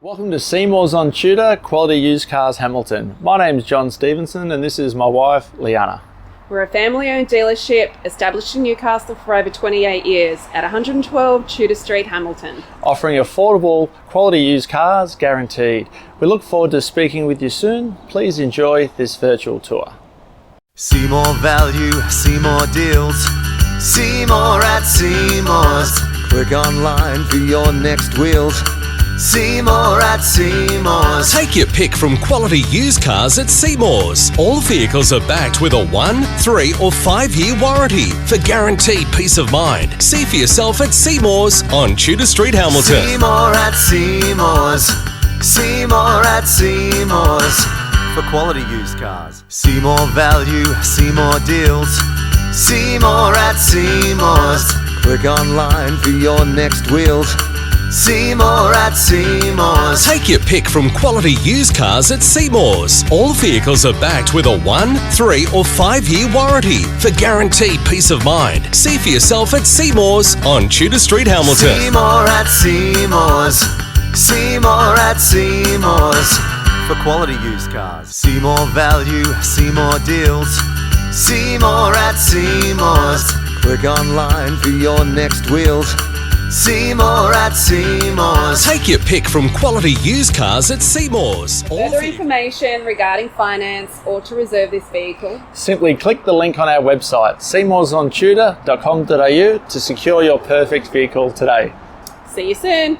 Welcome to Seymour's on Tudor, Quality Used Cars Hamilton. My name's John Stevenson and this is my wife, Leanna. We're a family-owned dealership established in Newcastle for over 28 years at 112 Tudor Street, Hamilton. Offering affordable, quality used cars guaranteed. We look forward to speaking with you soon. Please enjoy this virtual tour. See more value, see more deals. See more at Seymour's. Click online for your next wheels. See more at Seymour's. Take your pick from quality used cars at Seymour's. All vehicles are backed with a 1, 3 or 5 year warranty for guaranteed peace of mind. See for yourself at Seymour's on Tudor Street, Hamilton. See more at Seymour's. See more at Seymour's. For quality used cars. See more value, see more deals. See more at Seymour's. Click online for your next wheels. See more at Seymour's. Take your pick from quality used cars at Seymour's. All vehicles are backed with a 1, 3 or 5 year warranty for guaranteed peace of mind. See for yourself at Seymour's on Tudor Street, Hamilton. See more at Seymour's. See more at Seymour's. For quality used cars. See more value, see more deals. See more at Seymour's. Click online for your next wheels. See more at Seymour's. Take your pick from quality used cars at Seymour's. Further information regarding finance or to reserve this vehicle, Simply click the link on our website, seymoursontudor.com.au, to secure your perfect vehicle today. see you soon.